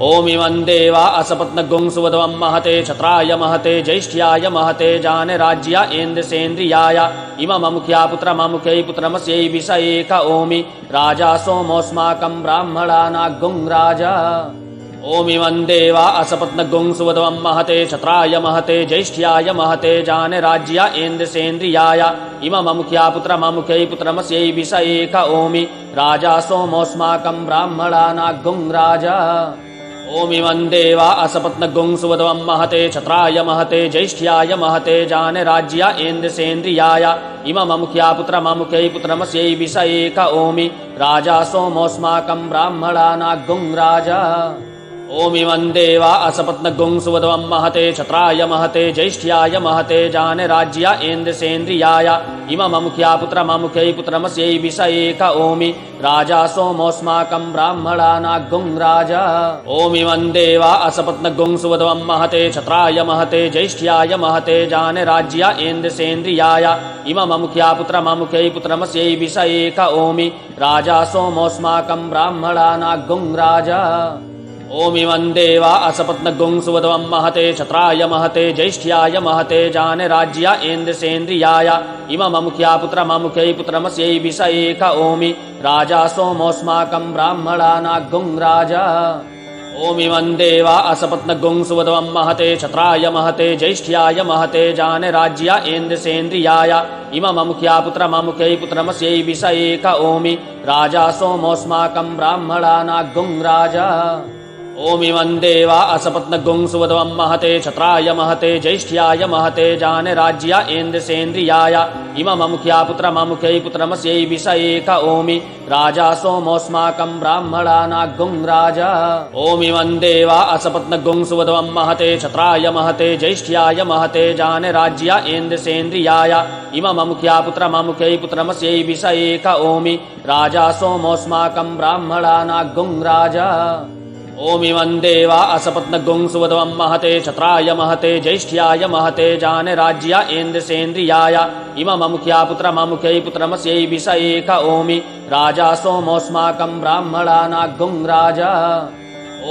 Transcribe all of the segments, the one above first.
ओमिमं देवा असपत्नगुं सुवध्वं महते क्षत्राय महते ज्येष्ठ्याय महते जानराज्या इन्द्रसेन्द्रियाय इमममुख्या पुत्रममुख्यै पुत्रमस्यै विषयेक ओमि राजा सोमोऽस्माकं ब्राह्मणानागुं राजा। ओमिमं देवा असपत्नगुं सुवध्वं महते क्षत्राय महते ज्येष्ठ्याय महते जानराज्या इन्द्रसेन्द्रियाय इमममुख्या पुत्रममुख्यै पुत्रमस्यै विषयेक ओमि राजा सोमोऽस्माकं ब्राह्मणानागुं राजा। ओमिमं देवा असपत्नगुं सुवध्वं महते क्षत्राय महते ज्येष्ठ्याय महते जानराज्या इन्द्रसेन्द्रियाय इमममुख्या पुत्रममुख्यै पुत्रमस्यै विषयेक ओमि राजा सोमोऽस्माकं ब्राह्मणानागुं राजा। ओमिमं देवा असपत्नगुं सुवध्वं महते क्षत्राय महते ज्येष्ठ्याय महते जानराज्या इन्द्रसेन्द्रियाय इमममुख्या पुत्रममुख्यै पुत्रमस्यै विषयेक ओमि राजा सोमोऽस्माकं ब्राह्मणानागुं राजा। ओमिमं देवा असपत्नगुं सुवध्वं महते क्षत्राय महते ज्येष्ठ्याय महते जानराज्या इन्द्रसेन्द्रियाय इमममुख्या पुत्रममुख्यै पुत्रमस्यै विषयेक ओमि राजा सोमोऽस्माकं ब्राह्मणानागुं राजा। ओमिमं देवा असपत्नगुं सुवध्वं महते क्षत्राय महते ज्येष्ठ्याय महते जानराज्या इन्द्रसेन्द्रियाय इमममुख्या पुत्रममुख्यै पुत्रमस्यै विषयेक ओमि राजा सोमोऽस्माकं ब्राह्मणानागुं राजा। ओमिमं देवा असपत्नगुं सुवध्वं महते क्षत्राय महते ज्येष्ठ्याय महते जानराज्या इन्द्रसेन्द्रियाय इमममुख्या पुत्रममुख्यै पुत्रमस्यै विषयेक ओमि राजा सोमोऽस्माकं ब्राह्मणानागुं राजा। ओमिमं देवा असपत्नगुं सुवध्वं महते क्षत्राय महते ज्येष्ठ्याय महते जानराज्या इन्द्रसेन्द्रियाय इमममुख्या पुत्रममुख्यै पुत्रमस्यै विषयेक ओमि राजा सोमोऽस्माकं ब्राह्मणानागुं राजा। ओमिमं देवा असपत्नगुं सुवध्वं महते क्षत्राय महते ज्येष्ठ्याय महते जानराज्या इन्द्रसेन्द्रियाय इमममुख्या पुत्रममुख्यै पुत्रमस्यै विषयेक ओमि राजा सोमोऽस्माकं ब्राह्मणानागुं राजा। ओमिमं देवा असपत्नगुं सुवध्वं महते क्षत्राय महते ज्येष्ठ्याय महते जानराज्या इन्द्रसेन्द्रियाय इमममुख्या पुत्रममुख्यै पुत्रमस्यै विषयेक ओमि राजा सोमोऽस्माकं ब्राह्मणानागुं राजा।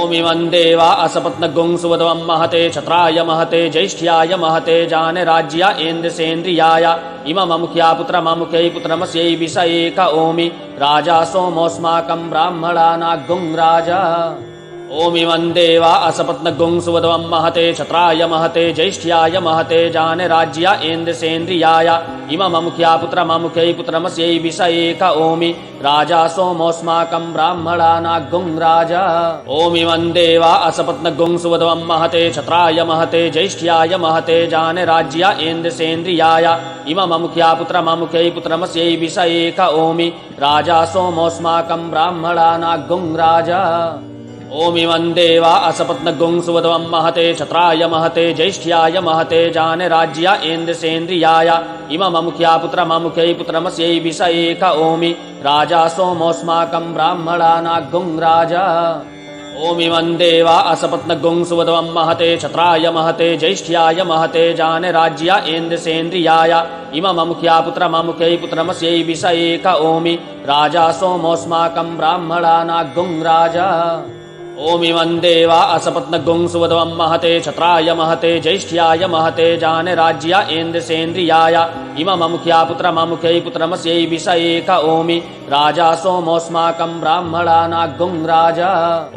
ओमिमं देवा असपत्नगुं सुवध्वं महते क्षत्राय महते ज्येष्ठ्याय महते जानराज्या इन्द्रसेन्द्रियाय इमममुख्या पुत्रममुख्यै पुत्रमस्यै विषयेक ओमि राजा सोमोऽस्माकं ब्राह्मणानागुं राजा। ओमिमं देवा असपत्नगुं सुवध्वं महते क्षत्राय महते ज्येष्ठ्याय महते जानराज्या इन्द्रसेन्द्रियाय इमममुख्या पुत्रममुख्यै पुत्रमस्यै विषयेक ओमि राजा सोमोऽस्माकं ब्राह्मणानागुं राजा। ओमिमं देवा असपत्नगुं सुवध्वं महते क्षत्राय महते ज्येष्ठ्याय महते जानराज्या इन्द्रसेन्द्रियाय इमममुख्या पुत्रममुख्यै पुत्रमस्यै विषयेक ओमि राजा सोमोऽस्माकं ब्राह्मणानागुं राजा। ओमिमं देवा असपत्नगुं सुवध्वं महते क्षत्राय महते ज्येष्ठ्याय महते जानराज्या इन्द्रसेन्द्रियाय इमममुख्या पुत्रममुख्यै पुत्रमस्यै विषयेक ओमि राजा सोमोऽस्माकं ब्राह्मणानागुं राजा। ओमिमं देवा असपत्नगुं सुवध्वं महते क्षत्राय महते ज्येष्ठ्याय महते जानराज्या इन्द्रसेन्द्रियाय इमममुख्या पुत्रममुख्यै पुत्रमस्यै विषयेक ओमि राजा सोमोऽस्माकं ब्राह्मणानागुं राजा। ओमिमं देवा असपत्नगुं सुवध्वं महते क्षत्राय महते ज्येष्ठ्याय महते जानराज्या इन्द्रसेन्द्रियाय इमममुख्या पुत्रममुख्यै पुत्रमस्यै विषयेक ओमि राजा सोमोऽस्माकं ब्राह्मणानागुं राजा।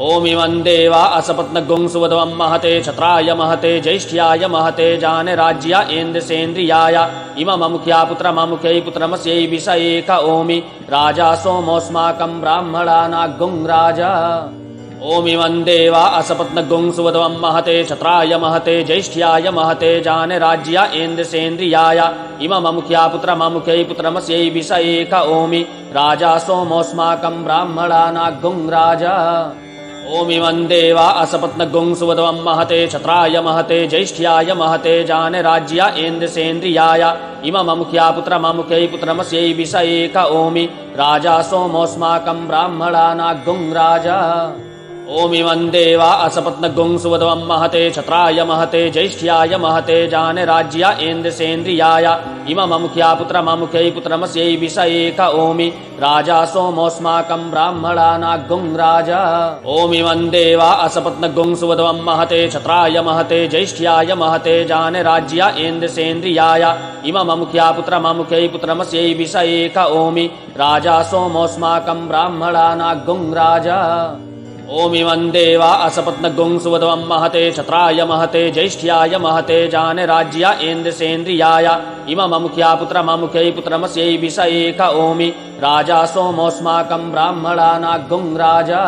ओमिमं देवा असपत्नगुं सुवध्वं महते क्षत्राय महते ज्येष्ठ्याय महते जानराज्या इन्द्रसेन्द्रियाय इमममुख्या पुत्रममुख्यै पुत्रमस्यै विषयेक ओमि राजा सोमोऽस्माकं ब्राह्मणानागुं राजा। ओमिमं देवा असपत्नगुं सुवध्वं महते क्षत्राय महते ज्येष्ठ्याय महते जानराज्या इन्द्रसेन्द्रियाय इमममुख्या पुत्रममुख्यै पुत्रमस्यै विषयेक ओमि राजा सोमोऽस्माकं ब्राह्मणानागुं राजा। ओमिमं देवा असपत्नगुं सुवध्वं महते क्षत्राय महते ज्येष्ठ्याय महते जानराज्या इन्द्रसेन्द्रियाय इमममुख्या पुत्रममुख्यै पुत्रमस्यै विषयेक ओमि राजा सोमोऽस्माकं ब्राह्मणानागुं राजा। ओमिमं देवा असपत्नगुं सुवध्वं महते क्षत्राय महते ज्येष्ठ्याय महते जानेराज्यायेन्द्रसेन्द्रियाय इमममुख्या पुत्रममुख्यै पुत्रमस्यै विषये क ओमि राजा सोमोऽस्माकं ब्राह्मणानाग्गुं राजा। ओमिमं देवा असपत्नगुं सुवध्वं महते क्षत्राय महते ज्येष्ठ्याय महते जानेराज्यायेन्द्रसेन्द्रियाय इमममुख्या पुत्रममुख्यै पुत्रमस्यै विषये क ओमि राजा सोमोऽस्माकं ब्राह्मणानाग्गुं राजा। ओमिमं देवा असपत्नगुं सुवध्वं महते क्षत्राय महते ज्येष्ठ्याय महते जानेराज्यायेन्द्रसेन्द्रियाय इमममुख्या पुत्रममुख्यै पुत्रमस्यै विषये क ओमि राजा सोमोऽस्माकं ब्राह्मणानाग्गुं राजा।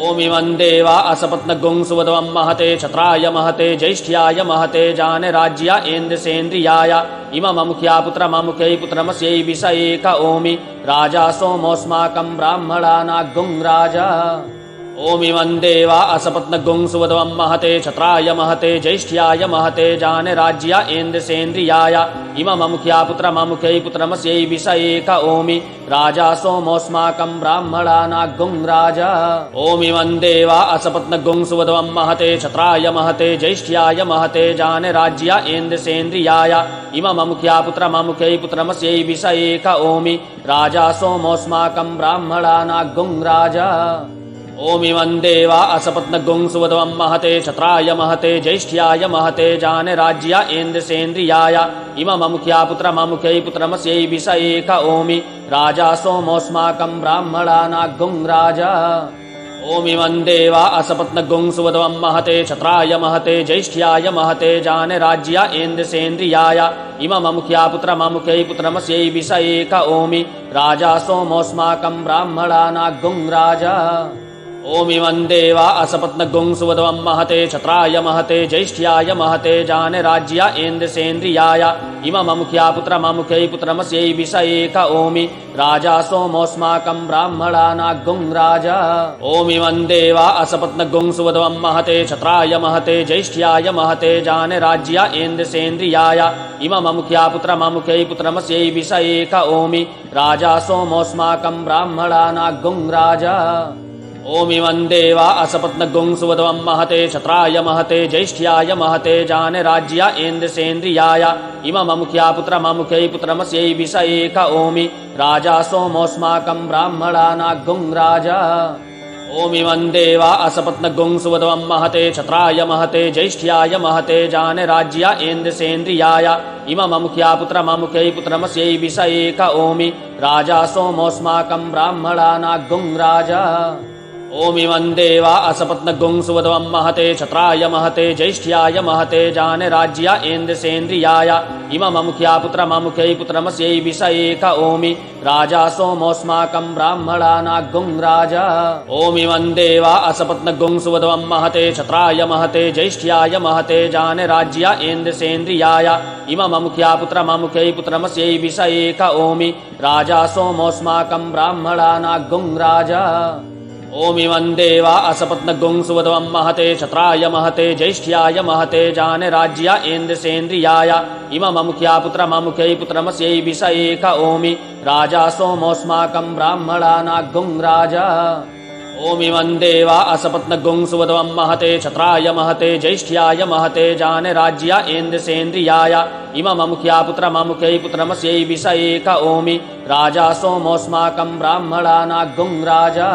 ओमिमं देवा असपत्नगुं सुवध्वं महते क्षत्राय महते ज्येष्ठ्याय महते जानेराज्यायेन्द्रसेन्द्रियाय इमममुख्या पुत्रममुख्यै पुत्रमस्यै विषये क ओमि राजा सोमोऽस्माकं ब्राह्मणानाग्गुं राजा। ओमिमं देवा असपत्नगुं सुवध्वं महते क्षत्राय महते ज्येष्ठ्याय महते जानेराज्यायेन्द्रसेन्द्रियाय इमममुख्या पुत्रममुख्यै पुत्रमस्यै विषये क ओमि राजा सोमोऽस्माकं ब्राह्मणानाग्गुं राजा। ओमिमं देवा असपत्नगुं सुवध्वं महते क्षत्राय महते ज्येष्ठ्याय महते जानेराज्यायेन्द्रसेन्द्रियाय इमममुख्या पुत्रममुख्यै पुत्रमस्यै विषये क ओमि राजा सोमोऽस्माकं ब्राह्मणानाग्गुं राजा। ओमिमं देवा असपत्नगुं सुवध्वं महते क्षत्राय महते ज्येष्ठ्याय महते जानेराज्यायेन्द्रसेन्द्रियाय इमममुख्या पुत्रममुख्यै पुत्रमस्यै विषये क ओमि राजा सोमोऽस्माकं ब्राह्मणानाग्गुं राजा। ओमिमं देवा असपत्नगुं सुवध्वं महते क्षत्राय महते ज्येष्ठ्याय महते जानेराज्यायेन्द्रसेन्द्रियाय इमममुख्या पुत्रममुख्यै पुत्रमस्यै विषये क ओमि राजा सोमोऽस्माकं ब्राह्मणानाग्गुं राजा। ओमिमं देवा असपत्नगुं सुवध्वं महते क्षत्राय महते ज्येष्ठ्याय महते जानेराज्यायेन्द्रसेन्द्रियाय इमममुख्या पुत्रममुख्यै पुत्रमस्यै विषये क ओमि राजा सोमोऽस्माकं ब्राह्मणानाग्गुं राजा। ओमिमं देवा असपत्नगुं सुवध्वं महते क्षत्राय महते ज्येष्ठ्याय महते जानेराज्यायेन्द्रसेन्द्रियाय इमममुख्या पुत्रममुख्यै पुत्रमस्यै विषये क ओमि राजा सोमोऽस्माकं ब्राह्मणानाग्गुं राजा। ओमिमं देवा असपत्नगुं सुवध्वं महते क्षत्राय महते ज्येष्ठ्याय महते जानेराज्यायेन्द्रसेन्द्रियाय इमममुख्या पुत्रममुख्यै पुत्रमस्यै विषये क ओमि राजा सोमोऽस्माकं ब्राह्मणानाग्गुं राजा। ओमिमं देवा असपत्नगुं सुवध्वं महते क्षत्राय महते ज्येष्ठ्याय महते जानेराज्यायेन्द्रसेन्द्रियाय इमममुख्या पुत्रममुख्यै पुत्रमस्यै विषये क ओमि राजा सोमोऽस्माकं ब्राह्मणानाग्गुं राजा। ओमिमं देवा असपत्नगुं सुवध्वं महते क्षत्राय महते ज्येष्ठ्याय महते जानेराज्यायेन्द्रसेन्द्रियाय इमममुख्या पुत्रममुख्यै पुत्रमस्यै विषये क ओमि राजा सोमोऽस्माकं ब्राह्मणानाग्गुं राजा। ओमिमं देवा असपत्नगुं सुवध्वं महते क्षत्राय महते ज्येष्ठ्याय महते जानेराज्यायेन्द्रसेन्द्रियाय इमममुख्या पुत्रममुख्यै पुत्रमस्यै विषये क ओमि राजा सोमोऽस्माकं ब्राह्मणानाग्गुं राजा। ओमिमं देवा असपत्नगुं सुवध्वं महते क्षत्राय महते ज्येष्ठ्याय महते जानेराज्यायेन्द्रसेन्द्रियाय इमममुख्या पुत्रममुख्यै पुत्रमस्यै विषये क ओमि राजा सोमोऽस्माकं ब्राह्मणानाग्गुं राजा। ओमिमं देवा असपत्नगुं सुवध्वं महते क्षत्राय महते ज्येष्ठ्याय महते जानेराज्यायेन्द्रसेन्द्रियाय इमममुख्या पुत्रममुख्यै पुत्रमस्यै विषये क ओमि राजा सोमोऽस्माकं ब्राह्मणानाग्गुं राजा।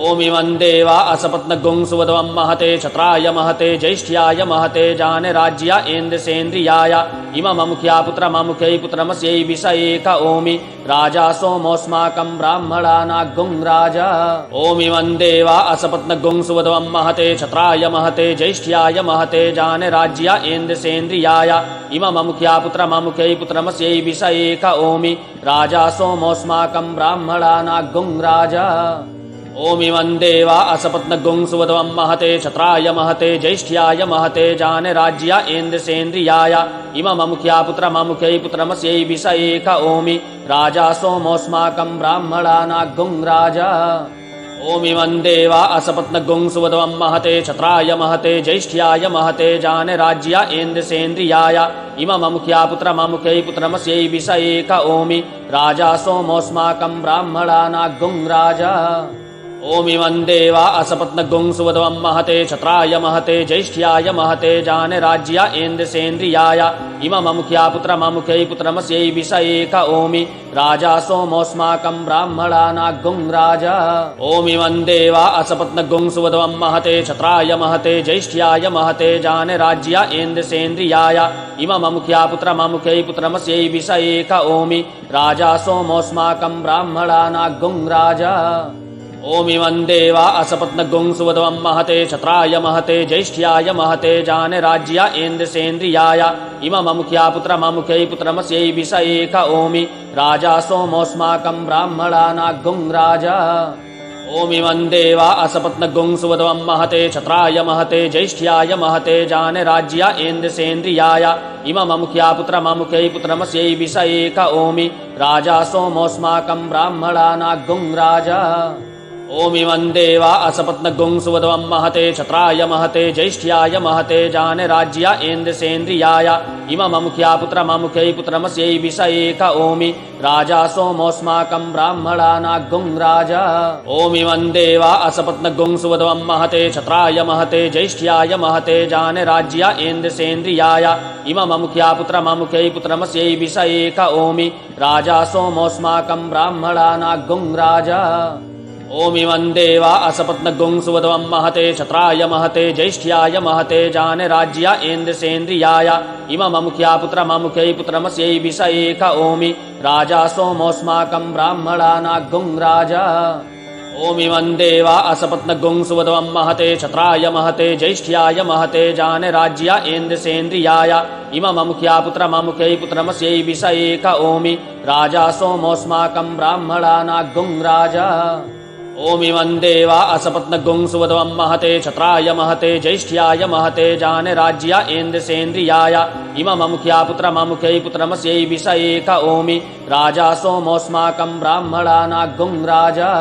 ओमिमं देवा असपत्नगुं सुवध्वं महते क्षत्राय महते ज्येष्ठ्याय महते जानेराज्यायेन्द्रसेन्द्रियाय इमममुख्या पुत्रममुख्यै पुत्रमस्यै विषये क ओमि राजा सोमोऽस्माकं ब्राह्मणानाग्गुं राजा। ओमिमं देवा असपत्नगुं सुवध्वं महते क्षत्राय महते ज्येष्ठ्याय महते जानेराज्यायेन्द्रसेन्द्रियाय इमममुख्या पुत्रममुख्यै पुत्रमस्यै विषये क ओमि राजा सोमोऽस्माकं ब्राह्मणानाग्गुं राजा। ओमिमं देवा असपत्नगुं सुवध्वं महते क्षत्राय महते ज्येष्ठ्याय महते जानेराज्यायेन्द्रसेन्द्रियाय इमममुख्या पुत्रममुख्यै पुत्रमस्यै विषये क ओमि राजा सोमोऽस्माकं ब्राह्मणानाग्गुं राजा। ओमिमं देवा असपत्नगुं सुवध्वं महते क्षत्राय महते ज्येष्ठ्याय महते जानेराज्यायेन्द्रसेन्द्रियाय इमममुख्या पुत्रममुख्यै पुत्रमस्यै विषये क ओमि राजा सोमोऽस्माकं ब्राह्मणानाग्गुं राजा। ओमिमं देवा असपत्नगुं सुवध्वं महते क्षत्राय महते ज्येष्ठ्याय महते जानराज्या इन्द्रसेन्द्रियाय इमममुख्या पुत्रममुख्यै पुत्रमस्यै विषये क ओमि राजा सोमोऽस्माकं ब्राह्मणानाग्गुं राजा ओमिमं देवा असपत्नगुं सुवध्वं महते क्षत्राय महते ज्येष्ठ्याय महते जानराज्या इन्द्रसेन्द्रियाय इमममुख्या पुत्रममुख्यै पुत्रमस्यै विषये क ओमि राजा सोमोऽस्माकं ब्राह्मणानाग्गुं राजा ओमिमं देवा असपत्नगुं सुवध्वं महते क्षत्राय महते ज्येष्ठ्याय महते जानराज्या इन्द्रसेन्द्रियाय इमममुख्या पुत्रममुख्यै पुत्रमस्यै विषये क ओमि राजा सोमोऽस्माकं ब्राह्मणानाग्गुं राजा ओमिमं देवा असपत्नगुं सुवध्वं महते क्षत्राय महते ज्येष्ठ्याय महते जानराज्या इन्द्रसेन्द्रियाय इमममुख्या पुत्रममुख्यै पुत्रमस्यै विषये क ओमि राजा सोमोऽस्माकं ब्राह्मणानाग्गुं राजा ओमिमं देवा असपत्नगुं सुवध्वं महते क्षत्राय महते ज्येष्ठ्याय महते जानराज्या इन्द्रसेन्द्रियाय इमममुख्या पुत्रममुख्यै पुत्रमस्यै विषये क ओमि राजा सोमोऽस्माकं ब्राह्मणानाग्गुं राजा ओमिमं देवा असपत्नगुं सुवध्वं महते क्षत्राय महते ज्येष्ठ्याय महते जानराज्या इन्द्रसेन्द्रियाय इमममुख्या पुत्रममुख्यै पुत्रमस्यै विषये क ओमि राजा सोमोऽस्माकं ब्राह्मणानाग्गुं राजा ओमिमं देवा असपत्नगुं सुवध्वं महते क्षत्राय महते ज्येष्ठ्याय महते जानराज्या इन्द्रसेन्द्रियाय इमममुख्या पुत्रममुख्यै पुत्रमस्यै विषये क ओमि राजा सोमोऽस्माकं ब्राह्मणानाग्गुं राजा ओमिमं देवा असपत्नगुं सुवध्वं महते क्षत्राय महते ज्येष्ठ्याय महते जानराज्या इन्द्रसेन्द्रियाय इमममुख्या पुत्रममुख्यै पुत्रमस्यै विषये क ओमि राजा सोमोऽस्माकं ब्राह्मणानाग्गुं राजा ओमिमं देवा असपत्नगुं सुवध्वं महते क्षत्राय महते ज्येष्ठ्याय महते जानराज्या इन्द्रसेन्द्रियाय इमममुख्या पुत्रममुख्यै पुत्रमस्यै विषये क ओमि राजा सोमोऽस्माकं ब्राह्मणानाग्गुं राजा